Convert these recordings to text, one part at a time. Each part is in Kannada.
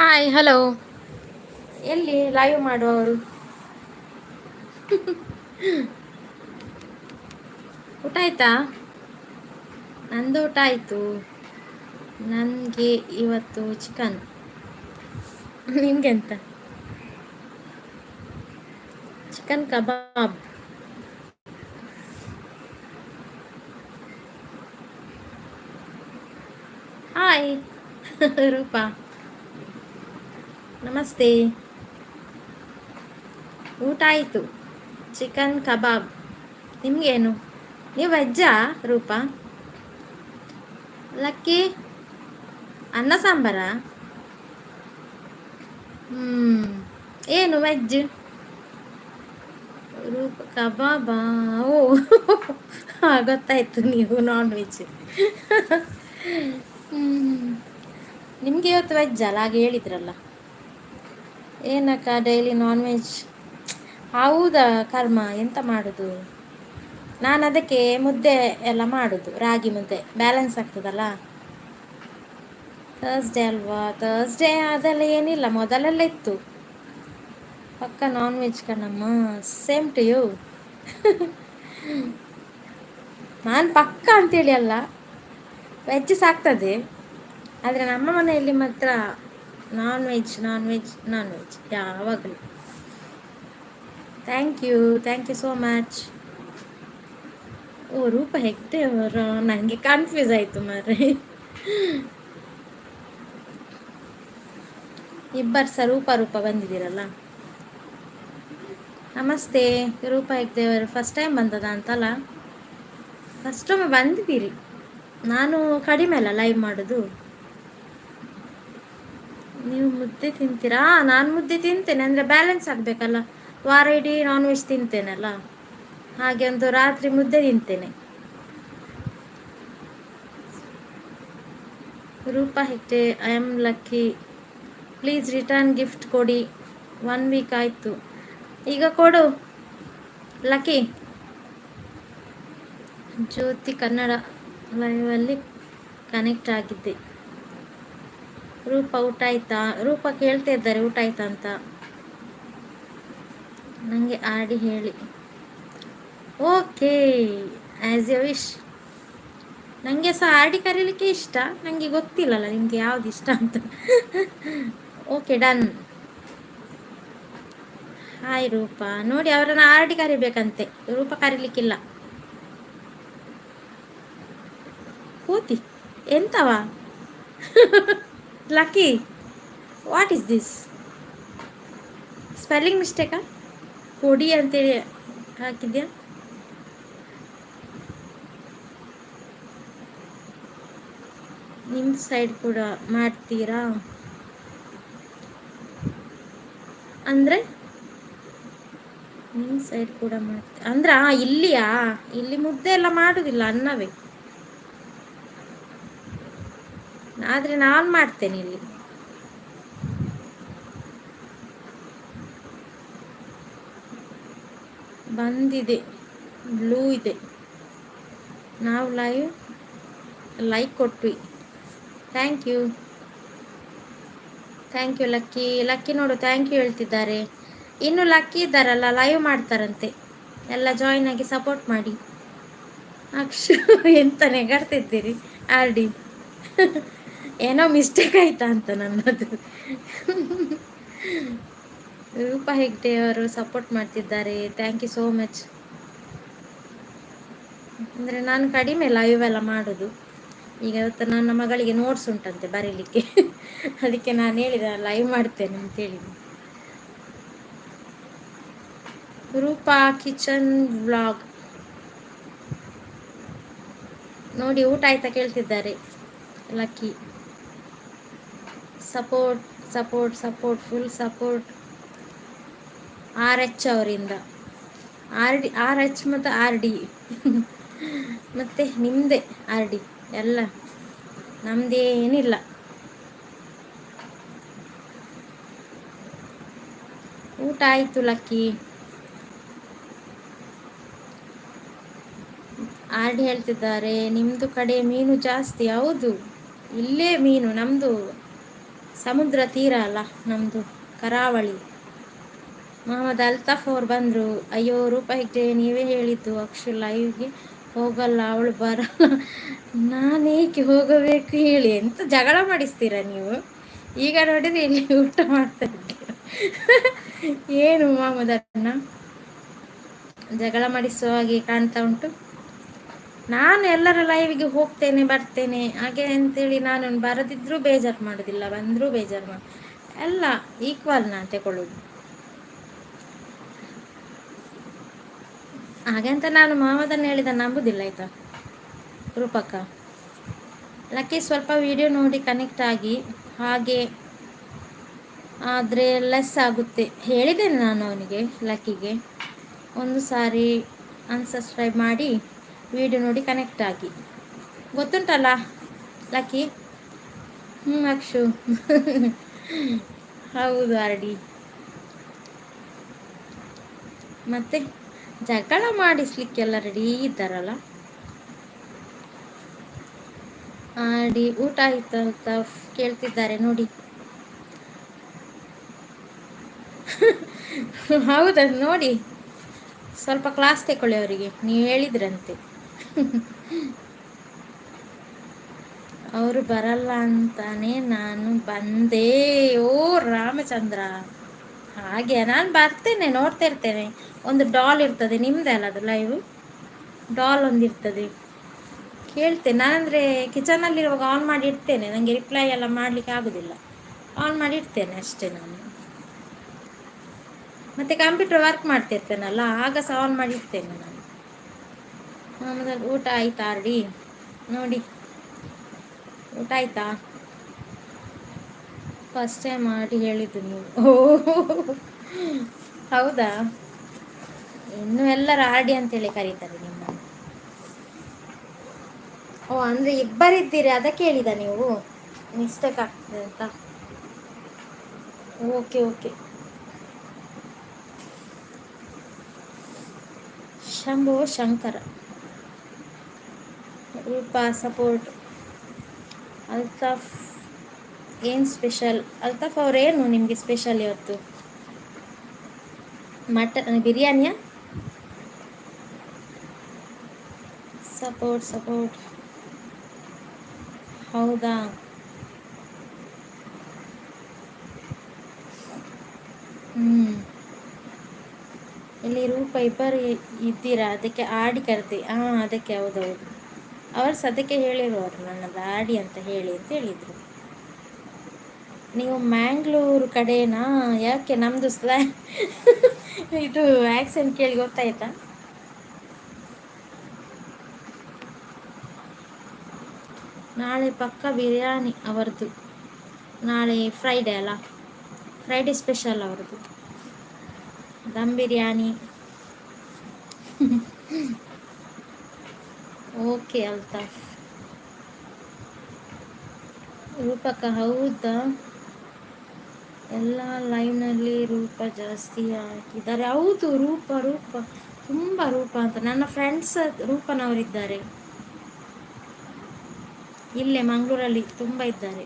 Hi hello. ಎಲ್ಲಿ ಲೈವ್ ಮಾಡುವವರು? ಊಟ ಆಯ್ತಾ? ನಂದು ಊಟ ಆಯಿತು. ನನಗೆ ಇವತ್ತು ಚಿಕನ್. ನಿಮಗೆಂತ? ಚಿಕನ್ ಕಬಾಬ್. ಹಾಯ್ ರೂಪಾ, ನಮಸ್ತೆ. ಊಟ ಆಯಿತು, ಚಿಕನ್ ಕಬಾಬ್. ನಿಮಗೇನು? ನೀವು ವೆಜ್ಜಾ ರೂಪಾ? ಲಕ್ಕಿ ಅನ್ನ ಸಾಂಬಾರ? ಏನು ವೆಜ್? ರೂಪ ಕಬಾಬಾ? ಓ ಗೊತ್ತಾಯ್ತು, ನೀವು ನಾನ್ ವೆಜ್. ನಿಮಗೆ ಇವತ್ತು ವೆಜ್ ಅಲ್ಲ, ಹಾಗೆ ಹೇಳಿದ್ರಲ್ಲ. ಏನಕ್ಕ ಡೈಲಿ ನಾನ್ ವೆಜ್? ಹೌದಾ, ಕರ್ಮ ಎಂತ ಮಾಡೋದು. ನಾನು ಅದಕ್ಕೆ ಮುದ್ದೆ ಎಲ್ಲ ಮಾಡೋದು, ರಾಗಿ ಮುದ್ದೆ ಬ್ಯಾಲೆನ್ಸ್ ಆಗ್ತದಲ್ಲ. ಥರ್ಸ್ಡೇ ಅಲ್ವಾ, ಥರ್ಸ್ಡೇ ಅದೆಲ್ಲ ಏನಿಲ್ಲ, ಮೊದಲೆಲ್ಲ ಇತ್ತು. ಪಕ್ಕ ನಾನ್ ವೆಜ್ ಕಣಮ್ಮ, ಸೇಮ್ ಟು ಯು. ನಾನು ಪಕ್ಕ ಅಂತೇಳಿ ಅಲ್ಲ, ವೆಜ್ ಸಾಕ್ತದೆ. ಆದರೆ ನಮ್ಮ ಮನೆಯಲ್ಲಿ ಮಾತ್ರ non veg non veg non veg ಯಾವಾಗಲೂ. Thank you so much. ಓ ರೂಪ ಹೆಗ್ಡೆ ಅವರ, ನನಗೆ ಕನ್ಫ್ಯೂಸ್ ಆಯಿತು ಮಾರ್ರೆ. ಇಬ್ಬರು ಸಹ ರೂಪ ಬಂದಿದ್ದೀರಲ್ಲ. ನಮಸ್ತೆ ರೂಪ ಹೆಗ್ಡೆಯವರು, ಫಸ್ಟ್ ಟೈಮ್ ಬಂದದ ಅಂತಲ್ಲ? ಫಸ್ಟ್ ಟೈಮ್ ಬಂದಿದ್ದೀರಿ. ನಾನು ಕಡಿಮೆ ಅಲ್ಲ ಲೈವ್ ಮಾಡೋದು. ನೀವು ಮುದ್ದೆ ತಿಂತೀರಾ? ನಾನು ಮುದ್ದೆ ತಿಂತೇನೆ, ಅಂದರೆ ಬ್ಯಾಲೆನ್ಸ್ ಆಗಬೇಕಲ್ಲ. ವಾರ ಇಡೀ ನಾನ್ ವೆಜ್ ತಿಂತೇನಲ್ಲ, ಹಾಗೆ ಒಂದು ರಾತ್ರಿ ಮುದ್ದೆ ತಿಂತೇನೆ. ರೂಪ Hegde, I am lucky. Please return gift ಕೊಡಿ, 1 ವೀಕ್ ಆಯಿತು. ಈಗ ಕೊಡು ಲಕ್ಕಿ. ಜ್ಯೋತಿ ಕನ್ನಡ ಲೈವಲ್ಲಿ ಕನೆಕ್ಟ್ ಆಗಿದ್ದೆ. ರೂಪ ಊಟ ಆಯ್ತಾ? ರೂಪ ಕೇಳ್ತಾ ಇದ್ದಾರೆ ಊಟ ಆಯ್ತಾ ಅಂತ. ನನಗೆ ಆಡಿ ಹೇಳಿ. Okay, as you wish. ನನಗೆ ಸಹ ಆಡಿ ಕರೀಲಿಕ್ಕೆ ಇಷ್ಟ, ನನಗೆ ಗೊತ್ತಿಲ್ಲಲ್ಲ ನಿಮಗೆ ಯಾವ್ದು ಇಷ್ಟ ಅಂತ. Okay done. ಹಾಯ್ ರೂಪ. ನೋಡಿ, ಅವರನ್ನು ಆಡಿ ಕರಿಬೇಕಂತೆ, ರೂಪ ಕರೀಲಿಕ್ಕಿಲ್ಲ. ಕೂತಿ ಎಂತವಾ? Lucky, what is this? Spelling ಮಿಸ್ಟೇಕಾ? ಕೊಡಿ ಅಂತೇಳಿ ಹಾಕಿದ್ಯಾ? ನಿಮ್ಮ ಸೈಡ್ ಕೂಡ ಮಾಡ್ತೀರಾ ಅಂದರೆ? ನಿಮ್ಮ ಸೈಡ್ ಕೂಡ ಮಾಡ್ತೀರಾ ಅಂದ್ರೆ? ಇಲ್ಲಿಯಾ? ಇಲ್ಲಿ ಮುದ್ದೆ ಎಲ್ಲ ಮಾಡೋದಿಲ್ಲ, ಅನ್ನವೇ. ಆದರೆ ನಾನು ಮಾಡ್ತೇನೆ ಇಲ್ಲಿ. ಬಂದಿದೆ, ಬ್ಲೂ ಇದೆ. ನಾವು ಲೈಕ್ ಕೊಟ್ವಿ. Thank you Lucky. ಲಕ್ಕಿ ನೋಡು, ಥ್ಯಾಂಕ್ ಯು ಹೇಳ್ತಿದ್ದಾರೆ. ಇನ್ನು ಲಕ್ಕಿ ಇದ್ದಾರಲ್ಲ, ಲೈವ್ ಮಾಡ್ತಾರಂತೆ, ಎಲ್ಲ ಜಾಯಿನ್ ಆಗಿ ಸಪೋರ್ಟ್ ಮಾಡಿ. ಅಕ್ಷು ಎಂತ ನೆಗಾಡ್ತಿದ್ದೀರಿ ಆರ್ ಡಿ? ಏನೋ ಮಿಸ್ಟೇಕ್ ಆಯ್ತಾ ಅಂತ ನನ್ನದು. ರೂಪ ಹೆಗ್ಡೆ ಅವರು ಸಪೋರ್ಟ್ ಮಾಡ್ತಿದ್ದಾರೆ, ಥ್ಯಾಂಕ್ ಯು ಸೋ ಮಚ್. ಅಂದರೆ ನಾನು ಕಡಿಮೆ ಲೈವ್ ಎಲ್ಲ ಮಾಡೋದು. ಈಗ ಇವತ್ತು ನನ್ನ ಮಗಳಿಗೆ ನೋಟ್ಸ್ ಉಂಟಂತೆ ಬರೀಲಿಕ್ಕೆ, ಅದಕ್ಕೆ ನಾನು ಹೇಳಿದೆ ಲೈವ್ ಮಾಡ್ತೇನೆ ಅಂತೇಳಿದೆ. ರೂಪಾ ಕಿಚನ್ ವ್ಲಾಗ್ ನೋಡಿ. ಊಟ ಆಯ್ತಾ ಕೇಳ್ತಿದ್ದಾರೆ lucky. Support support support full support RH ಅವರಿಂದ. RH ಮತ್ತು RD ಮತ್ತು ನಿಮ್ಮದೇ RD ಎಲ್ಲ, ನಮ್ಮದೇನಿಲ್ಲ. ಊಟ ಆಯಿತು ಲಕ್ಕಿ. RD ಹೇಳ್ತಿದ್ದಾರೆ ನಿಮ್ಮದು ಕಡೆ ಮೀನು ಜಾಸ್ತಿ. ಹೌದು, ಇಲ್ಲೇ ಮೀನು ನಮ್ಮದು ಸಮುದ್ರ ತೀರ ಅಲ್ಲ ನಮ್ಮದು, ಕರಾವಳಿ. ಮೊಹಮ್ಮದ್ ಅಲ್ತಾಫ್ ಅವ್ರು ಬಂದರು. ಅಯ್ಯೋ ರೂಪಾ ಹೆಗ್ಡೆ, ನೀವೇ ಹೇಳಿದ್ದು ಅಕ್ಷು ಲೈವ್ಗೆ ಹೋಗಲ್ಲ, ಅವಳು ಬರಲ್ಲ. ನಾನೇಕೆ ಹೋಗಬೇಕು ಹೇಳಿ, ಎಂತ ಜಗಳ ಮಾಡಿಸ್ತೀರಾ ನೀವು? ಈಗ ನೋಡಿದ್ರೆ ಇಲ್ಲಿ ಊಟ ಮಾಡ್ತಾ ಇದ್ದೀರ. ಏನು ಮೊಹಮ್ಮದ್ ಅಣ್ಣ ಜಗಳ ಮಾಡಿಸುವ ಹಾಗೆ ಕಾಣ್ತಾ ಉಂಟು. ನಾನು ಎಲ್ಲರ ಲೈವ್ಗೆ ಹೋಗ್ತೇನೆ ಬರ್ತೇನೆ ಹಾಗೆ ಅಂತೇಳಿ ನಾನು ಬರದಿದ್ರೂ ಬೇಜಾರು ಮಾಡೋದಿಲ್ಲ, ಬಂದರೂ ಬೇಜಾರು ಮಾಡಿ, ಎಲ್ಲ ಈಕ್ವಲ್ ನಾನು ತಗೊಳ್ಳೋದು. ಹಾಗೆಂತ ನಾನು ಮೊಹಮ್ಮದನ್ನು ಹೇಳಿದ ನಂಬುದಿಲ್ಲ ಆಯಿತಾ ರೂಪಕ್ಕ. ಲಕ್ಕಿ ಸ್ವಲ್ಪ ವಿಡಿಯೋ ನೋಡಿ ಕನೆಕ್ಟ್ ಆಗಿ, ಹಾಗೆ ಆದರೆ ಲೆಸ್ ಆಗುತ್ತೆ ಹೇಳಿದ್ದೇನೆ ನಾನು ಅವನಿಗೆ, ಲಕ್ಕಿಗೆ. ಒಂದು ಸಾರಿ ಅನ್ಸಬ್ಸ್ಕ್ರೈಬ್ ಮಾಡಿ ವಿಡಿಯೋ ನೋಡಿ ಕನೆಕ್ಟ್ ಆಗಿ, ಗೊತ್ತುಂಟಲ್ಲ ಲಕ್ಕಿ? ಅಕ್ಷು. ಹೌದು ಆರ್ಡಿ. ಮತ್ತೆ ಜಗಳ ಮಾಡಿಸ್ಲಿಕ್ಕೆಲ್ಲ ರೆಡಿ ಇದ್ದಾರಲ್ಲ. ಆಡಿ ಊಟ ಆಯ್ತು ಅಂತ ಕೇಳ್ತಿದ್ದಾರೆ ನೋಡಿ. ಹೌದಾ, ನೋಡಿ ಸ್ವಲ್ಪ ಕ್ಲಾಸ್ ತಗೊಳ್ಳಿ ಅವರಿಗೆ, ನೀವು ಹೇಳಿದ್ರಂತೆ. ಅವರು ಬರಲ್ಲ ಅಂತಾನೆ ನಾನು ಬಂದೆ. ಓ ರಾಮಚಂದ್ರ, ಹಾಗೆ ನಾನು ಬರ್ತೇನೆ, ನೋಡ್ತಾ ಇರ್ತೇನೆ. ಒಂದು ಡಾಲ್ ಇರ್ತದೆ, ನಿಮ್ಮದೇ ಅಲ್ಲ ಅದು ಲೈವ್ ಡಾಲ್ ಒಂದಿರ್ತದೆ, ಕೇಳ್ತೇನೆ ನಾನಂದರೆ ಕಿಚನಲ್ಲಿರುವಾಗ ಆನ್ ಮಾಡಿ ಇಡ್ತೇನೆ, ನನಗೆ ರಿಪ್ಲೈ ಎಲ್ಲ ಮಾಡಲಿಕ್ಕೆ ಆಗೋದಿಲ್ಲ, ಆನ್ ಮಾಡಿ ಇಡ್ತೇನೆ ಅಷ್ಟೇ ನಾನು. ಮತ್ತು ಕಂಪ್ಯೂಟರ್ ವರ್ಕ್ ಮಾಡ್ತಿರ್ತೇನಲ್ಲ, ಆಗ ಸಹ ಆನ್ ಮಾಡಿ ಇಡ್ತೇನೆ ನಾನು. ಆಮೇಲೆ ಊಟ ಆಯ್ತಾ ಆರ್ಡಿ? ನೋಡಿ ಊಟ ಆಯ್ತಾ? ಫಸ್ಟ್ ಟೈಮ್ ಮಾಡಿ ಹೇಳಿದ್ದು ನೀವು. ಓ ಹೌದಾ, ಇನ್ನು ಎಲ್ಲರೂ ಆರ್ಡಿ ಅಂತೇಳಿ ಕರೀತಾರೆ ನಿಮ್ಮನ್ನು. ಓ ಅಂದರೆ ಇಬ್ಬರಿದ್ದೀರಿ, ಅದಕ್ಕೆ ಹೇಳಿದ ನೀವು ಮಿಸ್ಟೇಕ್ ಆಗ್ತದೆ ಅಂತ. Okay okay. Shambho Shankara. Roopa support. Altaf ಏನು ಸ್ಪೆಷಲ್? ಅಲ್ತಾಫ್ ಅವರೇನು ನಿಮಗೆ ಸ್ಪೆಷಲ್ ಇವತ್ತು? ಮಟನ್ ಬಿರಿಯಾನಿಯಾ? Support support. ಹೌದಾ, ಇಲ್ಲಿ ರೂಪ ಇಬ್ಬರು ಇದ್ದೀರಾ, ಅದಕ್ಕೆ ಆಡಿ ಕರೆದೆ. ಹಾಂ ಅದಕ್ಕೆ, ಹೌದೌದು, ಅವರು ಸದ್ಯಕ್ಕೆ ಹೇಳಿರುವರು ನನ್ನದು ಆಡಿ ಅಂತ ಹೇಳಿ ಅಂತ ಹೇಳಿದರು. ನೀವು ಮ್ಯಾಂಗ್ಳೂರು ಕಡೆನಾ? ಯಾಕೆ ನಮ್ಮದು ಇದು ಆ್ಯಕ್ಸೆಂಟ್ ಕೇಳಿ ಗೊತ್ತಾಯ್ತಾ? ನಾಳೆ ಪಕ್ಕ ಬಿರಿಯಾನಿ ಅವರದ್ದು, ನಾಳೆ ಫ್ರೈಡೇ ಅಲ್ಲ, ಫ್ರೈಡೇ ಸ್ಪೆಷಲ್ ಅವ್ರದ್ದು ದಮ್ ಬಿರಿಯಾನಿ. ಓಕೆ ಅಲ್ತಾಫ್. ರೂಪಕ್ಕ ಹೌದಾ, ಎಲ್ಲ ಲೈವ್ನಲ್ಲಿ ರೂಪ ಜಾಸ್ತಿ ಹಾಕಿದ್ದಾರೆ. ಹೌದು, ರೂಪ ರೂಪ ತುಂಬ ರೂಪ ಅಂತ ನನ್ನ ಫ್ರೆಂಡ್ಸ್ ರೂಪನವರಿದ್ದಾರೆ, ಇಲ್ಲೇ ಮಂಗಳೂರಲ್ಲಿ ತುಂಬ ಇದ್ದಾರೆ.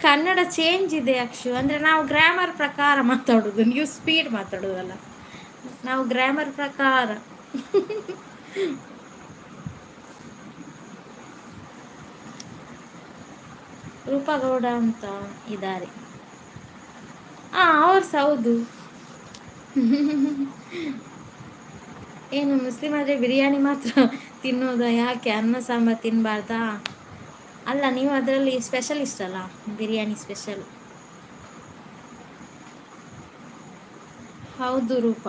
ಕನ್ನಡ ಚೇಂಜ್ ಇದೆ ಅಕ್ಷು, ಅಂದರೆ ನಾವು ಗ್ರಾಮರ್ ಪ್ರಕಾರ ಮಾತಾಡೋದು, ನೀವು ಸ್ಪೀಡ್ ಮಾತಾಡೋದಲ್ಲ, ನಾವು ಗ್ರಾಮರ್ ಪ್ರಕಾರ. ರೂಪಗೌಡ ಅಂತ ಇದ್ದಾರೆ. ಅವ್ರು ಸಹ ಹೌದು. ಏನು ಮುಸ್ಲಿಮ್ ಆದರೆ ಬಿರಿಯಾನಿ ಮಾತ್ರ ತಿನ್ನೋದಾ? ಯಾಕೆ ಅನ್ನ ಸಾಂಬಾರು ತಿನ್ನಬಾರ್ದಾ? ಅಲ್ಲ, ನೀವು ಅದರಲ್ಲಿ ಸ್ಪೆಷಲಿಸ್ಟ್ ಅಲ್ಲ, ಬಿರಿಯಾನಿ ಸ್ಪೆಷಲ್. ಹೌದು ರೂಪ.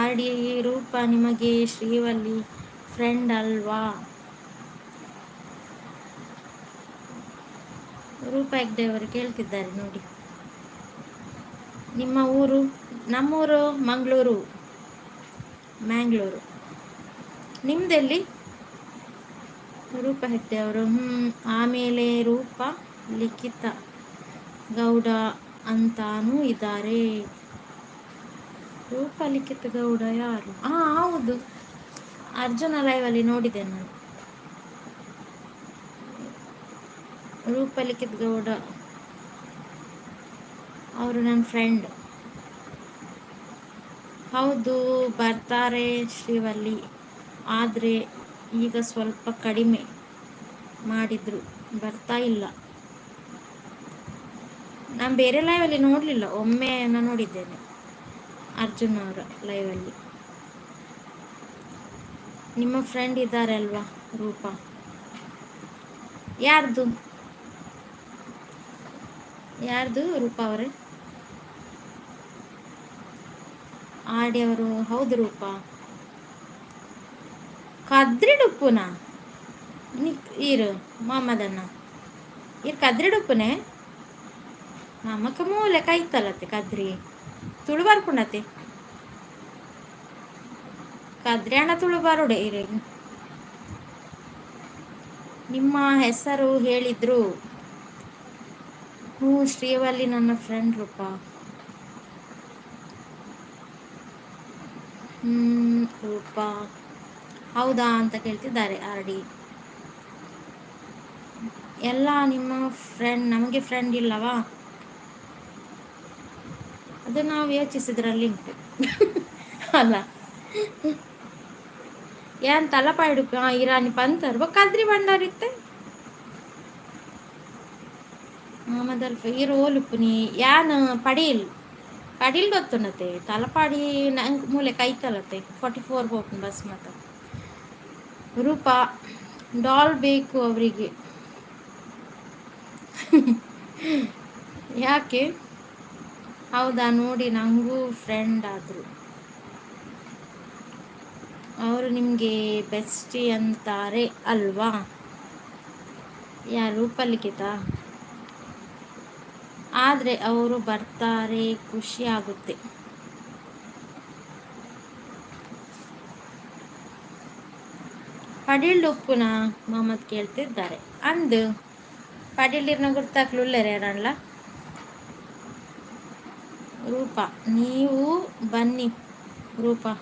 ಆಡಿ ರೂಪ ನಿಮಗೆ ಶ್ರೀವಲ್ಲಿ ಫ್ರೆಂಡ್ ಅಲ್ವಾ? ರೂಪ ಹೆಗ್ಡೆ ಅವರು ಕೇಳ್ತಿದ್ದಾರೆ ನೋಡಿ. ನಿಮ್ಮ ಊರು? ನಮ್ಮೂರು ಮಂಗಳೂರು, ಮ್ಯಾಂಗ್ಳೂರು. ನಿಮ್ಮದೆಲ್ಲಿ? ರೂಪ ಹೆಗ್ಡೆ ಅವರು. ಆಮೇಲೆ ರೂಪ ಲಿಖಿತ ಗೌಡ ಅಂತಾನೂ ಇದ್ದಾರೆ. ರೂಪ ಲಿಖಿತ ಗೌಡ ಯಾರು? ಹೌದು, ಅರ್ಜುನ ಲೈವಲ್ಲಿ ನೋಡಿದೆ ನಾನು. ರೂಪಲಿಖಿತ್ ಗೌಡ ಅವರು ನನ್ನ ಫ್ರೆಂಡ್. ಹೌದು ಬರ್ತಾರೆ ಶ್ರೀವಲ್ಲಿ, ಆದರೆ ಈಗ ಸ್ವಲ್ಪ ಕಡಿಮೆ ಮಾಡಿದ್ರು, ಬರ್ತಾ ಇಲ್ಲ. ನಾನು ಬೇರೆ ಲೈವಲ್ಲಿ ನೋಡಲಿಲ್ಲ, ಒಮ್ಮೆ ನಾನು ನೋಡಿದ್ದೇನೆ ಅರ್ಜುನ್ ಅವರ ಲೈವಲ್ಲಿ. ನಿಮ್ಮ ಫ್ರೆಂಡ್ ಇದ್ದಾರೆ ಅಲ್ವಾ ರೂಪಾ? ಯಾರ್ದು ಯಾರ್ದು ರೂಪಾ ಅವರೇ? ಆಡಿಯವರು. ಹೌದು ರೂಪಾ. ಕದ್ರಿಡುಪ್ಪುನ ಈರು ಮೊಹಮ್ಮದನ್ನ ಈರು ಕದ್ರಿಡುಪ್ಪುನೆ ನಮಕ ಮೂಲೆ ಕೈತಲತ್ತೆ ಕದ್ರಿ ತುಳು ಬರ್ಪುಣತೆ ಕದ್ರಿ ಹಣ ತುಳು ಬರುಡೆ ಇರ. ನಿಮ್ಮ ಹೆಸರು ಹೇಳಿದ್ರು. ಹ್ಞೂ ಶ್ರೀವಲ್ಲಿ ನನ್ನ ಫ್ರೆಂಡ್ ರೂಪಾ. ರೂಪಾ ಹೌದಾ ಅಂತ ಕೇಳ್ತಿದ್ದಾರೆ ಆರ್.ಡಿ. ಎಲ್ಲ ನಿಮ್ಮ ಫ್ರೆಂಡ್, ನಮಗೆ ಫ್ರೆಂಡ್ ಇಲ್ಲವಾ? ಅದು ನಾವು ಯೋಚಿಸಿದ್ರಲ್ಲಿ ಉಂಟು ಅಲ್ಲ. ಏನ್ ತಲಪಾಯ್ಡು ಇರಾನಿ ಪಂತರ್ ಕದ್ರಿ ಬಂಡಾರಿತ್ತೆ ಮೊಹಮ್ಮದ್ ಅಲ್ಫ ಈರು ಓಲುಪ್ಪುನಿ ಯಾನ್ ಪಡೀಲ್ ಗೊತ್ತುನತೆ ತಲಪಾಡಿ ನಂಗೆ ಮೂಲೆ ಕೈತಲತ್ತೆ 44 ಹೋಗ್ತೀನಿ ಬಸ್ ಮಾತ್ರ. ರೂಪಾ ಡಾಲ್ ಬೇಕು ಅವರಿಗೆ. ಯಾಕೆ? ಹೌದಾ, ನೋಡಿ ನನಗೂ ಫ್ರೆಂಡ್ ಆದರು. ಅವರು ನಿಮಗೆ ಬೆಸ್ಟಿ ಅಂತಾರೆ ಅಲ್ವಾ? ಯಾರು ರೂಪಲಿಖಿತ? ಆದರೆ ಅವರು ಬರ್ತಾರೆ, ಖುಷಿ ಆಗುತ್ತೆ. ಪಡೀಲ್ಡು ಉಪ್ಪುನ ಮೊಹಮ್ಮದ್ ಕೇಳ್ತಿದ್ದಾರೆ. ಅಂದು ಪಡೀಲ್ಡಿರ್ನ ಗುರ್ತಾಕ್ಲುಳ್ಳೇರೆ ಯಾರಣ್ಣ? ರೂಪಾ ನೀವು ಬನ್ನಿ ರೂಪಾ.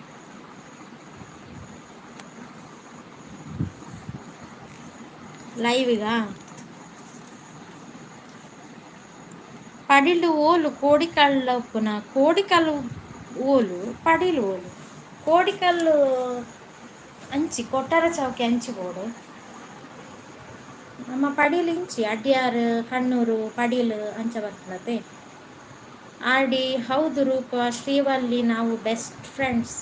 ಲೈವಿಗಾ? ಪಡೀಲ್ಡು ಓಲು ಕೋಡಿಕಲ್ಲು ಉಪ್ಪುನ ಕೋಡಿಕಲ್ಲು ಓಲು ಪಡೀಲು ಓಲು ಕೋಡಿಕಲ್ಲು ಅಂಚಿ ಕೊಟ್ಟಾರ ಚೌಕಿ ಅಂಚಿ ಬೋಡು ನಮ್ಮ ಪಡೀಲು ಇಂಚಿ ಅಡ್ಯಾರ್ ಕಣ್ಣೂರು ಪಡೀಲು ಅಂಚ ಬರ್ತದೆ. ಆರ್.ಡಿ. ಹೌದು ರೂಪಾ, ಶ್ರೀವಲ್ಲಿ ನಾವು best friends.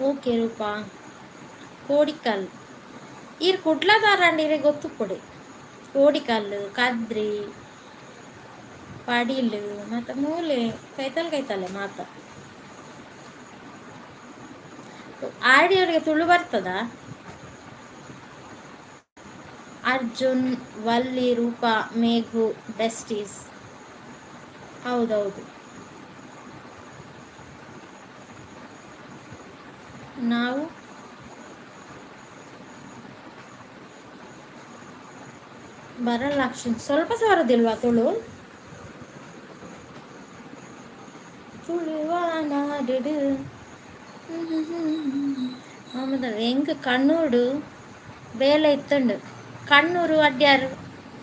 Okay Roopa. Kodikal ಈರು ಕುಡ್ಲದಾರಂಡಿರೆ ಗೊತ್ತು ಕೊಡಿ. ಕೋಡಿಕಲ್ಲು ಕದ್ರಿ ಪಡೀಲು ಮತ್ತು ಮೂಲೆ ಕೈತಲೆ ಮಾತ. ಆರ್.ಡಿ. ಅವರಿಗೆ ತುಳು ಬರ್ತದ? ಅರ್ಜುನ್, ವಲ್ಲಿ, ರೂಪಾ, ಮೇಘು ಬೆಸ್ಟೀಸ್. ಹೌದೌದು, ನಾವು ಬರಲ್ಲ ಅಕ್ಷನ್ ಸ್ವಲ್ಪ ಬರೋದಿಲ್ವಾ ತುಳು? ತುಳುವಾನಾಡು ಆಮೇಲೆ ಹೆಂಗೆ ಕಣ್ಣೂಡು ಬೇಲೆ ಇತ್ತಂಡು ಕಣ್ಣೂರು ಅಡ್ಯಾರು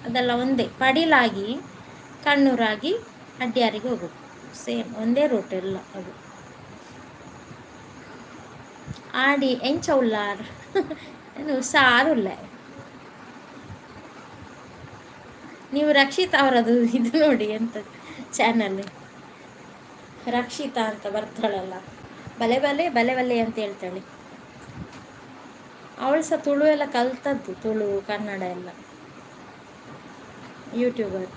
ಅದೆಲ್ಲ ಒಂದೇ. ಪಡೀಲಾಗಿ ಕಣ್ಣೂರಾಗಿ ಅಡ್ಯಾರಿಗೆ ಹೋಗೋದು ಸೇಮ್ ಒಂದೇ ರೂಟ್ ಎಲ್ಲ ಅದು. ಆಡಿ ಎಂಚ ಉಳ್ಳಾರ್ ಸಾರುಲ್ಲ. ನೀವು ರಕ್ಷಿತಾ ಅವರದು ಇದು ನೋಡಿ ಎಂತ ಚಾನಲ್ ರಕ್ಷಿತಾ ಅಂತ ಬರ್ತಾಳಲ್ಲ, ಬಲೆ ಬಲೆ ಬಲೆ ಬಲೆ ಅಂತ ಹೇಳ್ತಾಳೆ. ಅವಳು ಸಹ ತುಳು ಎಲ್ಲ ಕಲ್ತದ್ದು, ತುಳು ಕನ್ನಡ ಎಲ್ಲ ಯೂಟ್ಯೂಬರ್.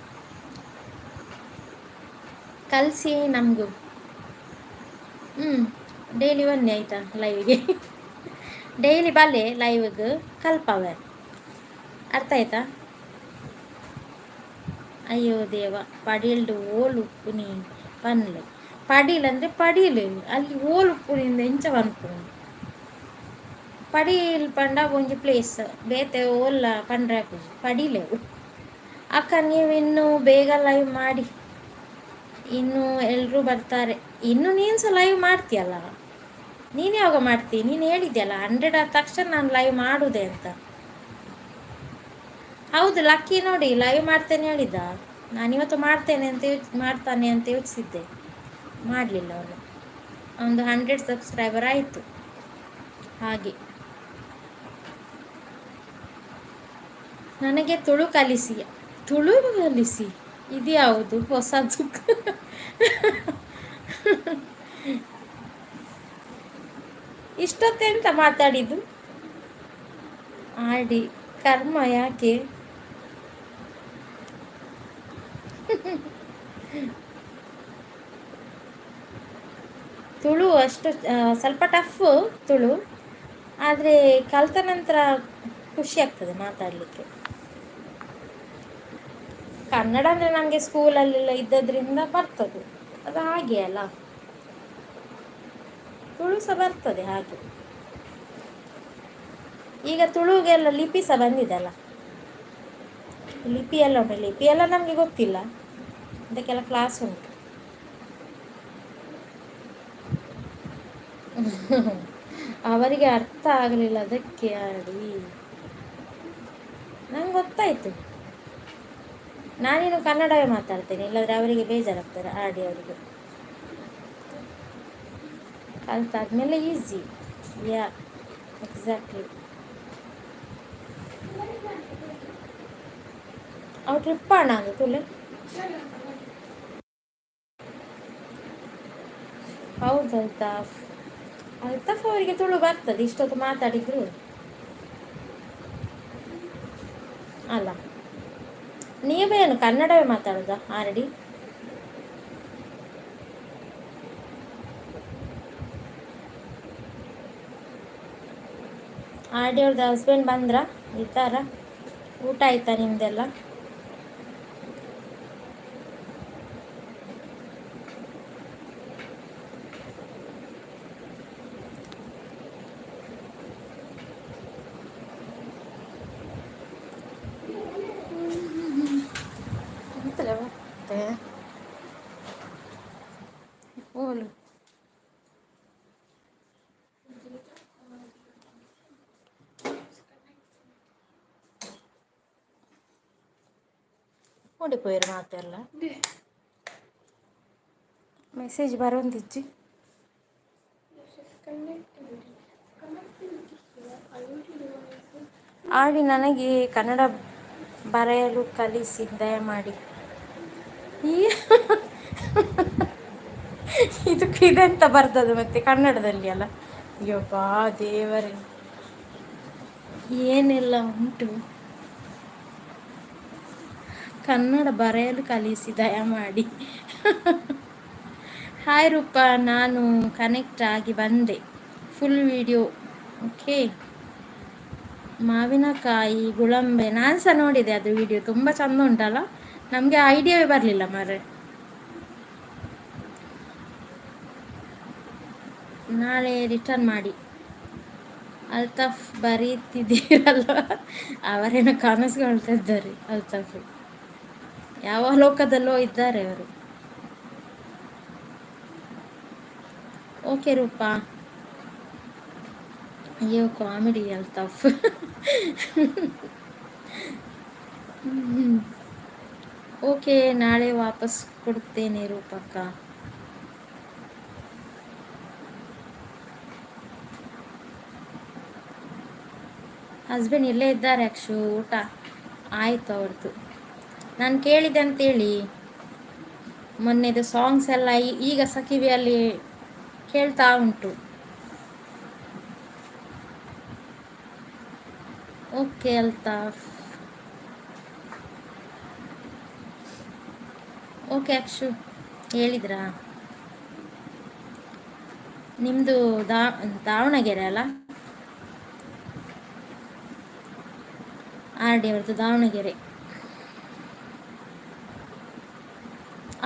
ಕಲಿಸಿ ನಮಗೂ. ಡೈಲಿ ಬನ್ನಿ ಆಯಿತಾ ಲೈವ್ಗೆ. ಡೈಲಿ ಬಲ್ಲೆ ಲೈವ್ಗೆ ಕಲ್ಪವೆ, ಅರ್ಥ ಆಯ್ತಾ? ಅಯ್ಯೋ ದೇವ, ಪಡೀಲ್ಡು ಓಲು ಉಪ್ಪು ನೀ ಪನ್ಲೆ ಪಡೀಲ್ ಅಂದರೆ ಪಡೀಲು ಅಲ್ಲಿ ಓಲು ಉಪ್ಪು ನಿಂದ ಎಂಚ ಬಂತು ಪಡೀಲ್ ಪಂಡ ಒಂಜಿ ಪ್ಲೇಸ್ ಬೇತೆ ಓಲ್ಲ ಪಂಡ್ರೆ ಹಾಕುದು ಪಡೀಲೇವು. ಅಕ್ಕ ನೀವು ಇನ್ನೂ ಬೇಗ ಲೈವ್ ಮಾಡಿ, ಇನ್ನೂ ಎಲ್ಲರೂ ಬರ್ತಾರೆ. ಇನ್ನು ನೀನು ಸಹ ಲೈವ್ ಮಾಡ್ತೀಯಲ್ಲ? ನೀನು ಯಾವಾಗ ಮಾಡ್ತೀನಿ? ನೀನು ಹೇಳಿದ್ಯಲ್ಲ 100 ಆದ ತಕ್ಷಣ ನಾನು ಲೈವ್ ಮಾಡುವುದೇ ಅಂತ. ಹೌದು, ಲಕ್ಕಿ ನೋಡಿ ಲೈವ್ ಮಾಡ್ತೇನೆ ಹೇಳಿದ್ದ. ನಾನಿವತ್ತು ಮಾಡ್ತೇನೆ ಅಂತ ಮಾಡ್ತಾನೆ ಅಂತ ಯೋಚಿಸಿದ್ದೆ, ಮಾಡಲಿಲ್ಲ ಅವನು. ಒಂದು 100 ಸಬ್ಸ್ಕ್ರೈಬರ್ ಆಯಿತು ಹಾಗೆ. ನನಗೆ ತುಳು ಕಲಿಸಿ. ತುಳು ಕಲಿಸಿ ಇದು ಯಾವುದು ಹೊಸದು? ಇಷ್ಟೊತ್ತೆಂತ ಮಾತಾಡಿದ್ದು? ಆಡಿ ಕರ್ಮ ಯಾಕೆ? ತುಳು ಅಷ್ಟು ಸ್ವಲ್ಪ ಟಫ್ ತುಳು, ಆದರೆ ಕಲಿತ ನಂತರ ಖುಷಿ ಆಗ್ತದೆ ಮಾತಾಡಲಿಕ್ಕೆ. ಕನ್ನಡ ಅಂದರೆ ನಮಗೆ ಸ್ಕೂಲಲ್ಲೆಲ್ಲ ಇದ್ದದ್ರಿಂದ ಬರ್ತದೆ, ಅದು ಹಾಗೆ ಅಲ್ಲ. ತುಳು ಸಹ ಬರ್ತದೆ ಹಾಗೆ. ಈಗ ತುಳುಗೆಲ್ಲ ಲಿಪಿ ಸಹ ಬಂದಿದೆಲ್ಲ, ಲಿಪಿ ಎಲ್ಲ ಉಂಟು. ಲಿಪಿ ಎಲ್ಲ ನಮಗೆ ಗೊತ್ತಿಲ್ಲ, ಅದಕ್ಕೆಲ್ಲ ಕ್ಲಾಸ್ ಉಂಟು. ಅವರಿಗೆ ಅರ್ಥ ಆಗಲಿಲ್ಲ ಅದಕ್ಕೆ ಆಡಿ. ನಂಗೆ ಗೊತ್ತಾಯಿತು, ನಾನೇನು ಕನ್ನಡವೇ ಮಾತಾಡ್ತೇನೆ, ಇಲ್ಲಾಂದರೆ ಅವರಿಗೆ ಬೇಜಾರಾಗ್ತಾರೆ ಆಡಿ ಅವರಿಗೆ. ಕಲ್ತಾದ್ಮೇಲೆ ಈಸಿ. ಯಾ ಎಕ್ಸಾಕ್ಟ್ಲಿ. ಅವು ಟ್ರಿಪ್ ಆಣ ಅದು ತುಳು. ಹೌದು ಅಲ್ತಾಫ್. ಅಲ್ತಾಫ್ ಅವರಿಗೆ ತುಳು ಬರ್ತದೆ, ಇಷ್ಟೊತ್ತು ಮಾತಾಡಿದ್ರು ಅಲ್ಲ. ನೀವೇನು ಕನ್ನಡವೇ ಮಾತಾಡೋದಾ ಆಲ್ರೆಡಿ? ಆಡಿ ಅವ್ರದ್ದು ಹಸ್ಬೆಂಡ್ ಬಂದ್ರಾ, ಇದ್ದಾರಾ? ಊಟ ಆಯ್ತಾ ನಿಮ್ದೆಲ್ಲ? ಎಂತಲೇ ಮತ್ತೆ ಓಲು ಓಡಿಪೋಯಿರು ಮಾತೆಲ್ಲ ಮೆಸೇಜ್ ಬರೋಂದಿಜ್ಜಿ. ಆಡಿ ನನಗೆ ಕನ್ನಡ ಬರೆಯಲು ಕಲಿಸಿ ದಯಮಾಡಿ. ಈ ಇದೆಂತ ಬರ್ತದೆ ಮತ್ತೆ ಕನ್ನಡದಲ್ಲಿ ಅಲ್ಲ? ಅಯ್ಯಪ್ಪಾ ದೇವರೇ, ಏನೆಲ್ಲ ಉಂಟು. ಕನ್ನಡ ಬರೆಯಲು ಕಲಿಸಿ ದಯಮಾಡಿ. ಹಾಯ್ ರೂಪಾ, ನಾನು ಕನೆಕ್ಟ್ ಆಗಿ ಬಂದೆ. Full video okay. ಮಾವಿನಕಾಯಿ ಗುಳಂಬೆ ನಾನು ಸಹ ನೋಡಿದೆ, ಅದು ವಿಡಿಯೋ ತುಂಬ ಚಂದ ಉಂಟಲ್ಲ. ನಮಗೆ ಐಡಿಯಾವೇ ಬರಲಿಲ್ಲ ಮಾರ್ರೆ. ನಾಳೆ ರಿಟರ್ನ್ ಮಾಡಿ. ಅಲ್ತಾಫ್ ಬರೀತಿದ್ದೀರಲ್ವ? ಅವರೇನೋ ಕನಸುಗೊಳ್ತಾ ಇದ್ದಾರೆ ಅಲ್ತಾಫ್. ಯಾವ ಲೋಕದಲ್ಲೋ ಇದ್ದಾರೆ ಅವರು. ಓಕೆ ರೂಪಾ. ಅಯ್ಯೋ ಕಾಮಿಡಿ ಅಲ್ತಾಫ್. ಓಕೆ, ನಾಳೆ ವಾಪಸ್ ಕೊಡ್ತೇನೆ ರೂಪಕ್ಕ. ಹಸ್ಬೆಂಡ್ ಇಲ್ಲೇ ಇದ್ದಾರೆ ಅಕ್ಷು. ಊಟ ಆಯಿತು ಅವ್ರದ್ದು. ನಾನು ಕೇಳಿದೆ ಅಂತೇಳಿ, ಮೊನ್ನೆದು ಸಾಂಗ್ಸ್ ಎಲ್ಲ ಈಗ ಸಹ ಕಿವಿಯಲ್ಲಿ ಕೇಳ್ತಾ ಉಂಟು. ಓಕೆ ಅಲ್ತಾಫ್. ಓಕೆ ಅಕ್ಷು, ಹೇಳಿದ್ರಾ? ನಿಮ್ಮದು ದಾವಣಗೆರೆ ಅಲ್ಲ? ಆರ್ ಡಿ ಅವ್ರದ್ದು ದಾವಣಗೆರೆ.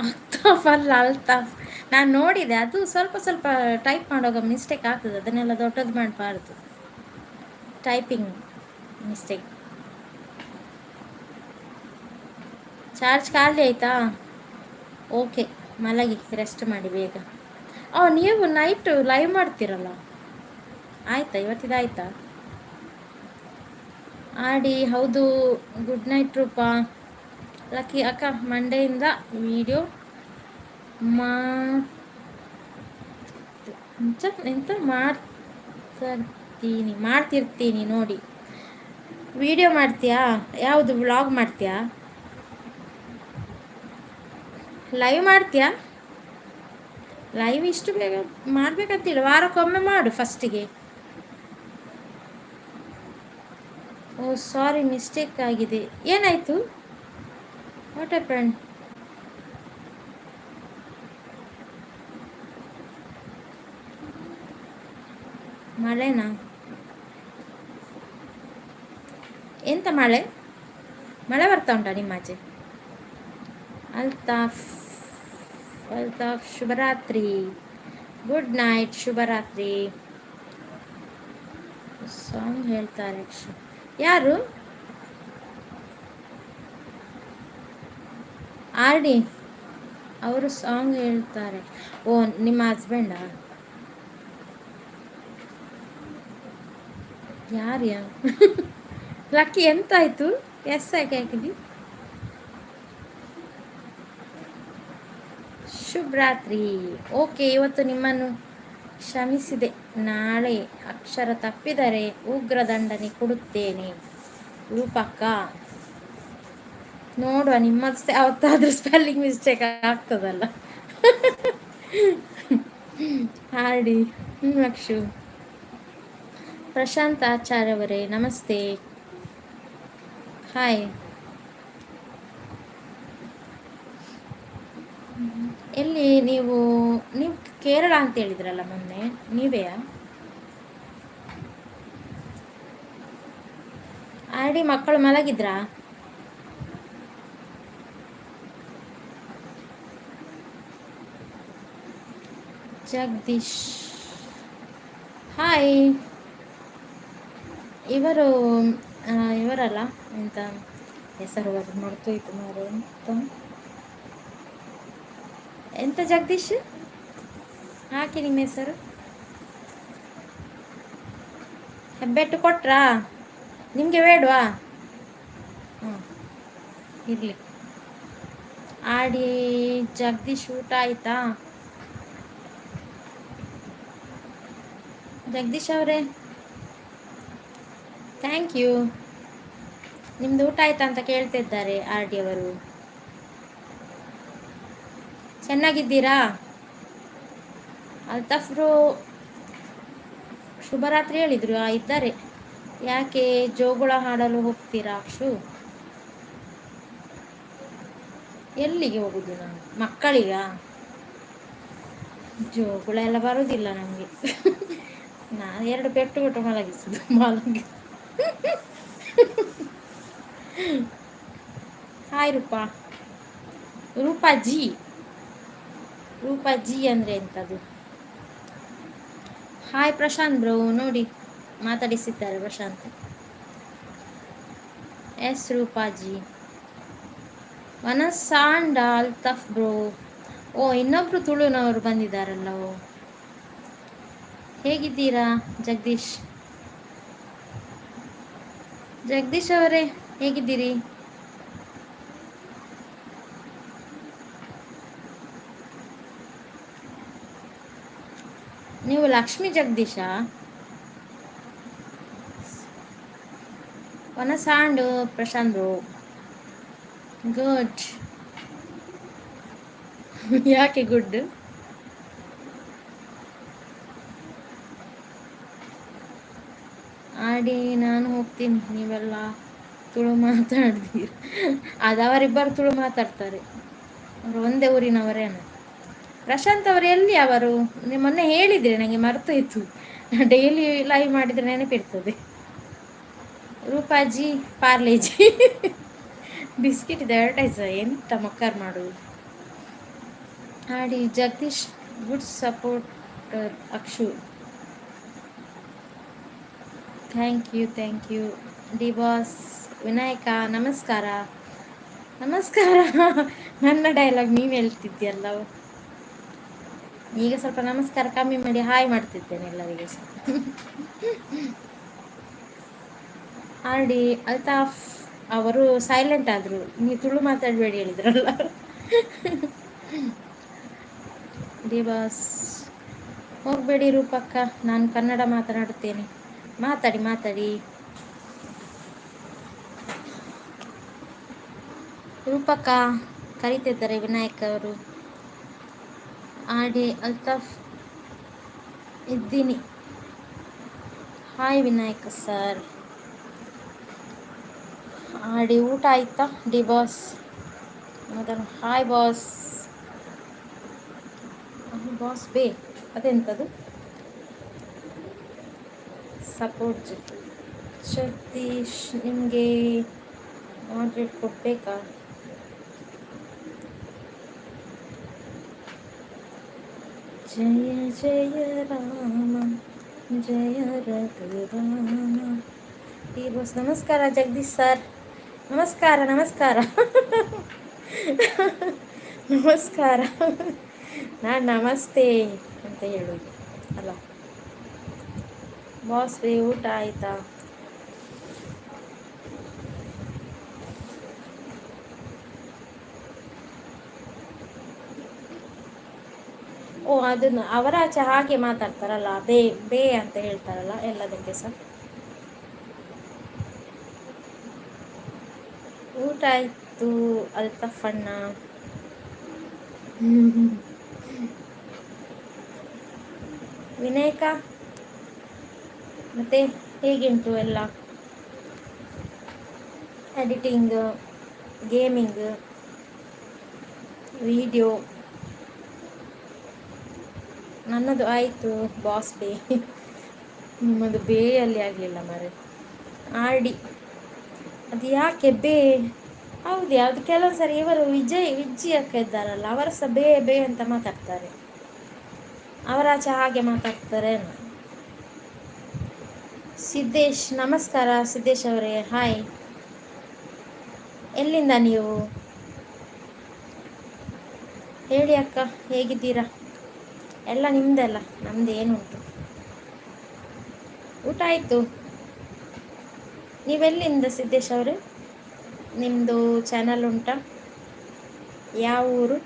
ಅಲ್ತಾಫ್ ಅಲ್ಲ, ಅಲ್ತಾಫ್. ನಾನು ನೋಡಿದೆ, ಅದು ಸ್ವಲ್ಪ ಸ್ವಲ್ಪ ಟೈಪ್ ಮಾಡುವಾಗ ಮಿಸ್ಟೇಕ್ ಆಗ್ತದೆ, ಅದನ್ನೆಲ್ಲ ದೊಡ್ಡದು ಮಾಡಬಾರ್ದು. Typing mistake. ಚಾರ್ಜ್ ಖಾಲಿ ಆಯಿತಾ? ಓಕೆ, ಮಲಗಿ ರೆಸ್ಟ್ ಮಾಡಿ ಬೇಗ. ನೀವು ನೈಟ್ ಲೈವ್ ಮಾಡ್ತೀರಲ್ಲ? ಆಯ್ತಾ ಇವತ್ತಿದಾಯ್ತಾ? ಆಡಿ ಹೌದು. Good night Roopa. ಲಕ್ಕಿ ಅಕ್ಕ ಮಂಡೆಯಿಂದ ವಿಡಿಯೋ ಮಾ ಎಂತ ಮಾಡ್ತಿರ್ತೀನಿ ನೋಡಿ. ವಿಡಿಯೋ ಮಾಡ್ತೀಯಾ? ಯಾವುದು ವ್ಲಾಗ್ ಮಾಡ್ತೀಯಾ? ಲೈವ್ ಮಾಡ್ತೀಯಾ? ಲೈವ್ ಇಷ್ಟು ಬೇಗ ಮಾಡ್ಬೇಕಂತಿಲ್ಲ, ವಾರಕ್ಕೊಮ್ಮೆ ಮಾಡು ಫಸ್ಟಿಗೆ. ಓ ಸಾರಿ, ಮಿಸ್ಟೇಕ್ ಆಗಿದೆ. ಏನಾಯಿತು? What happen? ಮಳೆನಾ? ಎಂತ ಮಳೆ? ಮಳೆ ಬರ್ತಾ ಉಂಟಾ ನಿಮ್ಮಾಚೆ? ಅಲ್ತಾಫ್ ಅಲ್ತಾಫ್ ಶುಭರಾತ್ರಿ. ಗುಡ್ ನೈಟ್, ಶುಭರಾತ್ರಿ. ಸಾಂಗ್ ಹೇಳ್ತಾರೆ. ಯಾರು? ಆರ್ ಡಿ ಅವರು ಸಾಂಗ್ ಹೇಳ್ತಾರೆ. ಓ ನಿಮ್ಮ ಹಸ್ಬೆಂಡಾ? ಯಾರ್ಯಾ? ಲಕ್ಕಿ ಎಂತಾಯ್ತು? ಎಸ್ ಯಾಕೆ ಹಾಕಿದಿ? ಶುಭರಾತ್ರಿ. ಓಕೆ, ಇವತ್ತು ನಿಮ್ಮನ್ನು ಕ್ಷಮಿಸಿದೆ. ನಾಳೆ ಅಕ್ಷರ ತಪ್ಪಿದರೆ ಉಗ್ರ ದಂಡನೆ ಕೊಡುತ್ತೇನೆ. ರೂಪಕ್ಕ ನೋಡುವ, ನಿಮ್ಮದು ಯಾವತ್ತಾದ್ರೂ ಸ್ಪೆಲ್ಲಿಂಗ್ ಮಿಸ್ಟೇಕ್ ಆಗ್ತದಲ್ಲ. ಹಾಡಿ. ಅಕ್ಷು. ಪ್ರಶಾಂತ್ ಆಚಾರ್ಯ ಅವರೇ ನಮಸ್ತೆ. ಹಾಯ್. ಎಲ್ಲಿ ನೀವು ಕೇರಳ ಅಂತ ಹೇಳಿದ್ರಲ್ಲ ಮೊನ್ನೆ, ನೀವೆಯಾ? ಆಲ್ರೆಡಿ ಮಕ್ಕಳು ಮಲಗಿದ್ರಾ? ಜಗದೀಶ್ ಹಾಯ್. ಇವರಲ್ಲ, ಎಂತ ಹೆಸರು ಮರ್ತೋಯ್ತು ಮಾರೆ. ಎಂತ ಜಗದೀಶ್ ಹಾಕಿ ನಿಮ್ಮ ಹೆಸರು. ಹೆಬ್ಬೆಟ್ಟು ಕೊಟ್ರಾ? ನಿಮಗೆ ಬೇಡವಾ? ಹ್ಞೂ ಇರಲಿ. ಆಡಿ. ಜಗದೀಶ್ ಊಟ ಆಯ್ತಾ? ಜಗದೀಶ್ ಅವರೇ ಥ್ಯಾಂಕ್ ಯು. ನಿಮ್ದು ಊಟ ಆಯ್ತಾ ಅಂತ ಕೇಳ್ತಿದ್ದಾರೆ ಆರ್ ಡಿ ಅವರು. ಚೆನ್ನಾಗಿದ್ದೀರಾ? ಅಲ್ತಾಫ್ರು ಶುಭರಾತ್ರಿ ಹೇಳಿದ್ರು. ಇದ್ದಾರೆ. ಯಾಕೆ ಜೋಗುಳ ಹಾಡಲು ಹೋಗ್ತೀರಾ ಅಕ್ಷು? ಎಲ್ಲಿಗೆ ಹೋಗುದು ನಾನು? ಮಕ್ಕಳಿಗ ಜೋಗುಳ ಎಲ್ಲ ಬರುವುದಿಲ್ಲ ನಮಗೆ. ನಾನು 2 ಪೆಟ್ಟು ಕೊಟ್ಟು ಮಲಗಿಸುದು. ಹಾಯ್ ರೂಪಾ. ರೂಪಾಜಿ. ರೂಪಾಜಿ ಅಂದರೆ ಎಂಥದ್ದು? Hi Prashant bro. ನೋಡಿ ಮಾತಾಡಿಸಿದ್ದಾರೆ ಪ್ರಶಾಂತ್. ಎಸ್ ರೂಪಾಜಿ. ವನಸಾಂಡ ಅಲ್ತಾಫ್ ಬ್ರೋ. ಓ ಇನ್ನೊಬ್ರು ತುಳುನವರು ಬಂದಿದ್ದಾರಲ್ಲ. ಓ ಹೇಗಿದ್ದೀರಾ ಜಗದೀಶ್? ಜಗದೀಶ್ ಅವರೇ ಹೇಗಿದ್ದೀರಿ? ನೀವು ಲಕ್ಷ್ಮಿ ಜಗದೀಶಾ? ವನಸಾಂಡು ಪ್ರಶಾಂತ್ ಬ್ರೋ. ಗುಡ್. ಯಾಕೆ ಗುಡ್? ಆಡಿ ನಾನು ಹೋಗ್ತೀನಿ, ನೀವೆಲ್ಲ ತುಳು ಮಾತಾಡ್ತೀರಿ. ಅವರಿಬ್ಬರು ತುಳು ಮಾತಾಡ್ತಾರೆ. ಅವರು ಒಂದೇ ಊರಿನವರೇನು. ಪ್ರಶಾಂತ್ ಅವರು ಎಲ್ಲಿ ಅವರು? ನೀವು ಮೊನ್ನೆ ಹೇಳಿದ್ರಿ, ನನಗೆ ಮರ್ತೋಯ್ತು. ಡೈಲಿ ಲೈವ್ ಮಾಡಿದರೆ ನೆನಪಿರ್ತದೆ. ರೂಪಾಜಿ ಪಾರ್ಲೇಜಿ ಬಿಸ್ಕಿಟ್ ಇದೆ ಅಡ್ವರ್ಟೈಸ್. ಎಂತ ಮಕ್ಕರ್ ಮಾಡೋದು. ಆಡಿ. Jagadish good supporter Akshu. Thank you. D boss Vinayaka ನಮಸ್ಕಾರ. ನಮಸ್ಕಾರ. ನನ್ನ ಡೈಲಾಗ್ ನೀವು ಹೇಳ್ತಿದ್ಯಲ್ಲ. ಈಗ ಸ್ವಲ್ಪ ನಮಸ್ಕಾರ ಕಮ್ಮಿ ಮಾಡಿ ಹಾಯ್ ಮಾಡ್ತಿದ್ದೇನೆ ಎಲ್ಲರಿಗೆ ಸಹ. ಆಡಿ ಅಲ್ತಾಫ್ ಅವರು ಸೈಲೆಂಟ್ ಆದರು, ನೀವು ತುಳು ಮಾತಾಡಬೇಡಿ ಹೇಳಿದ್ರಲ್ಲ. ಡಿ ಬಾಸ್ ಹೋಗಬೇಡಿ ರೂಪಕ್ಕ, ನಾನು ಕನ್ನಡ ಮಾತನಾಡುತ್ತೇನೆ. ಮಾತಾಡಿ ಮಾತಾಡಿ. ರೂಪಕ್ಕ ಕರೀತಿದ್ದಾರೆ ವಿನಾಯಕ್ ಅವರು. ಆಡಿ ಅಲ್ತಾಫ್ ಇದ್ದೀನಿ. Hi Vinayak sir. ಆಡಿ ಊಟ ಆಯ್ತಾ ಡಿ ಬಾಸ್? ಮೊದಲು ಹಾಯ್ ಬಾಸ್. ಬಾಸ್ ಬೇ ಅದೆಂಥದ್ದು? ಸಪೋರ್ಟ್ ಸತೀಶ್ ನಿಮಗೆ ಮಾಡ್ರೇಟ್ ಕೊಡಬೇಕಾ? ಜಯ ಜಯ ರಾಮ ಜಯ ರಘುರಾಮ. ಈ ಬಾಸ್ ನಮಸ್ಕಾರ ಜಗದೀಶ್ ಸರ್. ನಮಸ್ಕಾರ ನಮಸ್ಕಾರ. ನಮಸ್ಕಾರ. ನಾನು ನಮಸ್ತೆ ಅಂತ ಹೇಳೋದು ಅಲ್ಲ. ಬಾಸ್ ಬೇ ಊಟ ಆಯಿತಾ? ಓ ಅದನ್ನು ಅವರಾಚೆ ಹಾಗೆ ಮಾತಾಡ್ತಾರಲ್ಲ, ಬೇ ಬೇ ಅಂತ ಹೇಳ್ತಾರಲ್ಲ ಎಲ್ಲದಕ್ಕೆ ಸಹ. ಊಟ ಆಯಿತು ಅಲ್ತಾಫಣ್ಣ. ವಿನಾಯಕ ಮತ್ತೆ ಹೇಗುಂಟು ಎಲ್ಲ? Editing, gaming, video. ನನ್ನದು ಆಯಿತು ಬಾಸ್ ಬೇ. ನಿಮ್ಮದು ಬೇಯಲ್ಲಿ ಆಗಲಿಲ್ಲ ಮರೆ. ಆಡಿ ಅದು ಯಾಕೆ ಬೇ? ಹೌದು, ಯಾವುದು ಕೆಲವು ಸರಿ ಇವರು ವಿಜ್ಜಿ ಅಕ್ಕ ಇದ್ದಾರಲ್ಲ, ಅವರು ಸಹ ಬೇ ಬೇ ಅಂತ ಮಾತಾಡ್ತಾರೆ. ಅವರಾಚೆ ಹಾಗೆ ಮಾತಾಡ್ತಾರೆ. ಸಿದ್ದೇಶ್ ನಮಸ್ಕಾರ ಸಿದ್ದೇಶ್ ಅವರೇ, ಹಾಯ್. ಎಲ್ಲಿಂದ ನೀವು? ಹೇಳಿ ಅಕ್ಕ, ಹೇಗಿದ್ದೀರಾ? ಎಲ್ಲ ನಿಮ್ದಲ್ಲ, ನಮ್ದು ಏನುಂಟು. ಊಟ ಆಯಿತು. ನೀವೆಲ್ಲಿಂದ ಸಿದ್ದೇಶ್ ಅವರೇ? ನಿಮ್ಮದು ಚಾನಲ್ ಉಂಟಾ? ಯಾವ ಊರು?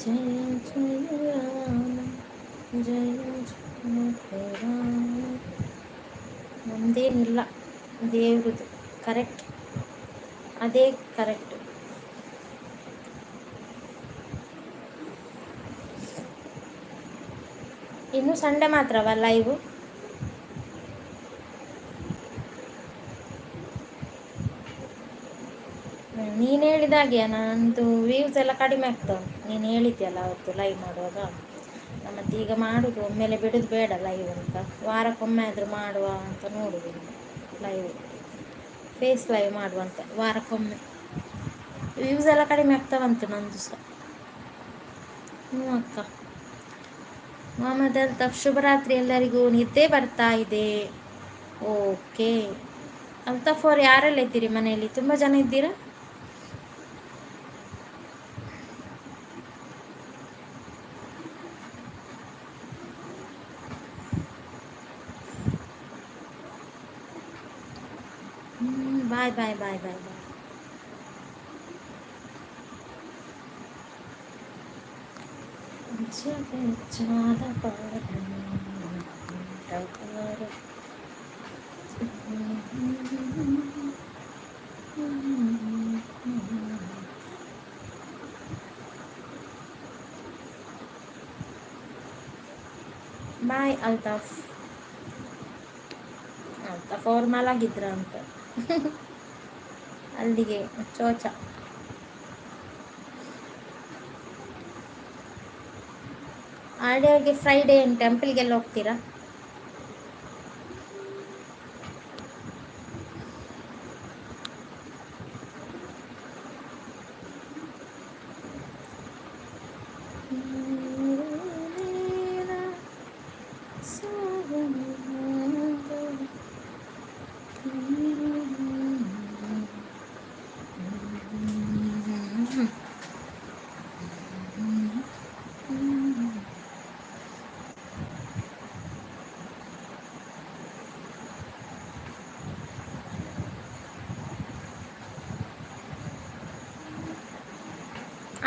ಜಯ ಜಯ ರಾಮ ಜಯ ಜಯ ರಾಮ. ನಮ್ಮದೇನಿಲ್ಲ, ದೇವ್ರದ್ದು. ಕರೆಕ್ಟ್, ಅದೇ ಕರೆಕ್ಟ್. ಇನ್ನು ಸಂಡೇ ಮಾತ್ರವಾ ಲೈವ್? ನೀನು ಹೇಳಿದಾಗೆ ನಂದು ವ್ಯೂಸ್ ಎಲ್ಲ ಕಡಿಮೆ ಆಗ್ತಾವೆ. ನೀನು ಹೇಳಿದ್ಯಲ್ಲ ಅವತ್ತು ಲೈವ್ ಮಾಡುವಾಗ. ಮತ್ತು ಈಗ ಮಾಡೋದು ಒಮ್ಮೆಲೆ ಬಿಡೋದು ಬೇಡ ಲೈವ್ ಅಂತ, ವಾರಕ್ಕೊಮ್ಮೆ ಆದರೂ ಮಾಡುವ ಅಂತ ನೋಡೋದು ಲೈವ್. ಫೇಸ್ ಲೈವ್ ಮಾಡುವಂತ ವಾರಕ್ಕೊಮ್ಮೆ. ವ್ಯೂಸ್ ಎಲ್ಲ ಕಡಿಮೆ ಆಗ್ತಾವಂತು ನಂದು ಸಹ. ಹ್ಞೂ ಅಕ್ಕ. ಮೊಹಮ್ಮದ್ ಅಲ್ತಾಫ್ ಶುಭರಾತ್ರಿ ಎಲ್ಲರಿಗೂ. ನಿದ್ದೆ ಬರ್ತಾ ಇದೆ. ಓಕೆ ಅಲ್ತಾಫ್ ಅವ್ರು ಯಾರೆಲ್ಲ ಇದ್ದೀರಿ ಮನೆಯಲ್ಲಿ? ತುಂಬ ಜನ ಇದ್ದೀರಾ? ಬಾಯ್ ಬಾಯ್ ಬಾಯ್ ಬಾಯ್ ಬಾಯ್. ಬಾಯ್ ಅಲ್ತಾಫ್. ಅಲ್ತಾಫ್ ಅವ್ರು ಮಲಗಿದ್ರ ಅಂತ ಅಲ್ಲಿಗೆ ಚೋಚ. ಆಡಿಯೋಗೆ ಫ್ರೈಡೇ ಏನು ಟೆಂಪಲ್ಗೆಲ್ಲ ಹೋಗ್ತೀರಾ?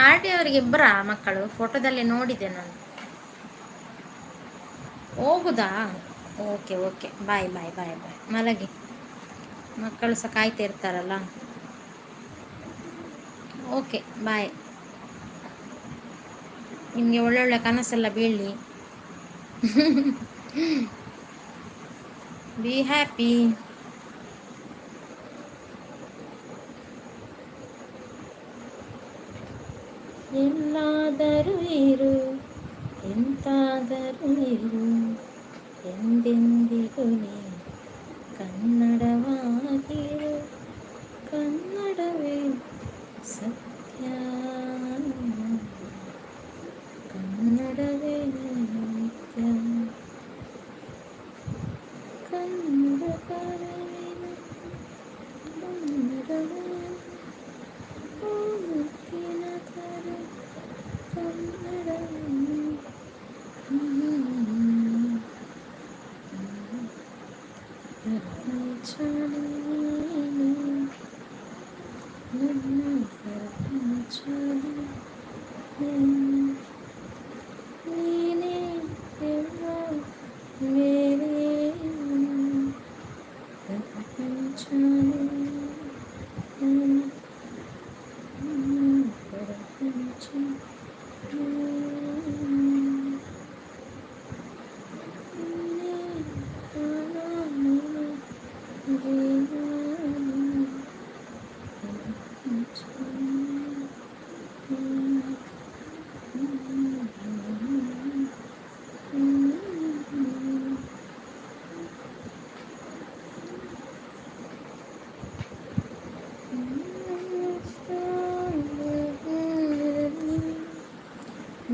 ಆರ್ ಟಿ ಅವರಿಗೆ ಇಬ್ಬರಾ ಮಕ್ಕಳು? ಫೋಟೋದಲ್ಲಿ ನೋಡಿದೆ ನಾನು. ಹೋಗುದಾ? ಓಕೆ ಓಕೆ, ಬಾಯ್ ಬಾಯ್ ಬಾಯ್ ಬಾಯ್, ಮಲಗಿ. ಮಕ್ಕಳು ಸಹ ಕಾಯ್ತಾ ಇರ್ತಾರಲ್ಲ. Okay bye. ನಿಮಗೆ ಒಳ್ಳೊಳ್ಳೆ ಕನಸೆಲ್ಲ ಬೀಳಲಿ. Be happy. ಎಲ್ಲಾದರೂ ಇರು, ಎಂತಾದರೂ ಇರು, ಎಂದೆಂದಿಗೂ ನೀ ಕನ್ನಡವಾಗಿರು. ಕನ್ನಡವೇ ಸತ್ಯ, ಕನ್ನಡವೇ ನಿತ್ಯ. ಕನ್ನಡ ಕರವಿನ ಕನ್ನಡವೇ ಮುತ್ತಿನ ಕರ ಕನ್ನಡವೇ. ನೀನೇ ಎಲ್ಲ ಮೇರೆ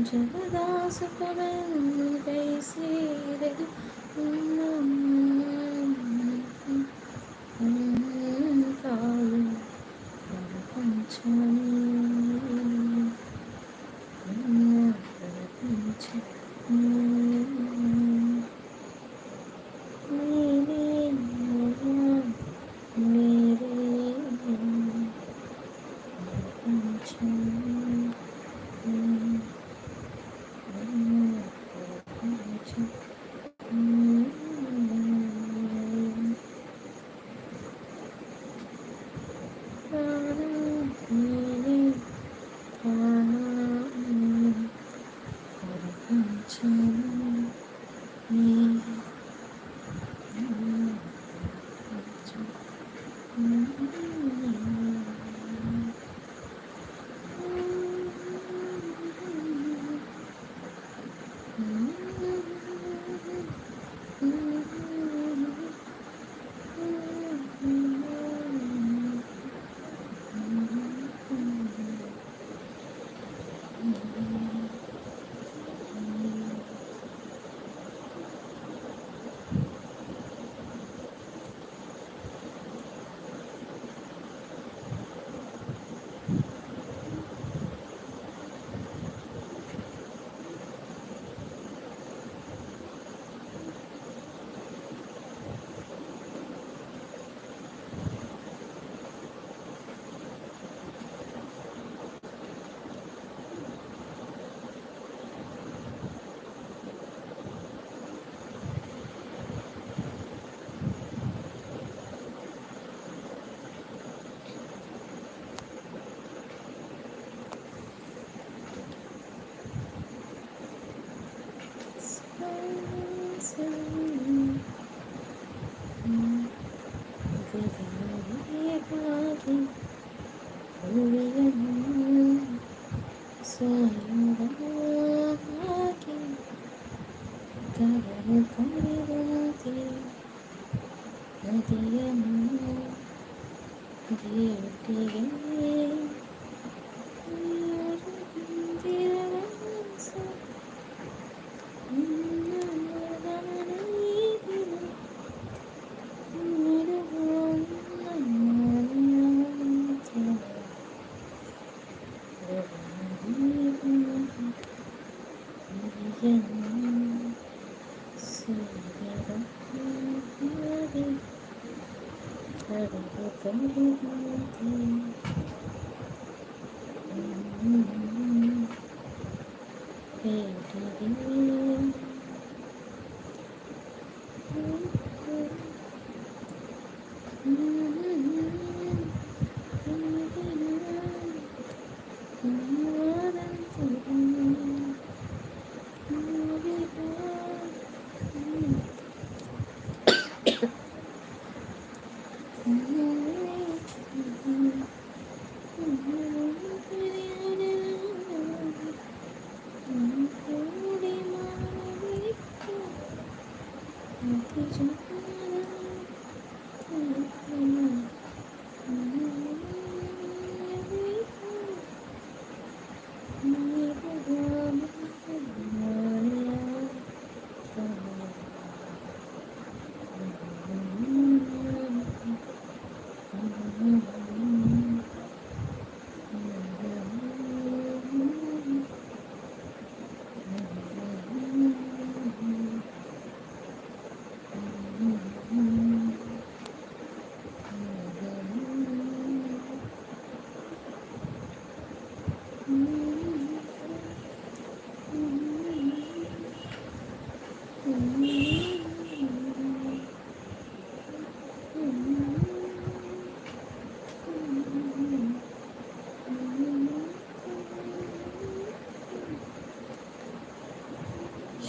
ಜಗದಾಸುರವನ್ನು ಜಯಿಸಿರಲಿ ತಾಯಿ ಪ್ರಪಂಚ ನೀನೇ ಮೇರೆ ಪ್ರಪಂಚ.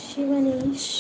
ಶಿವನೇಶ್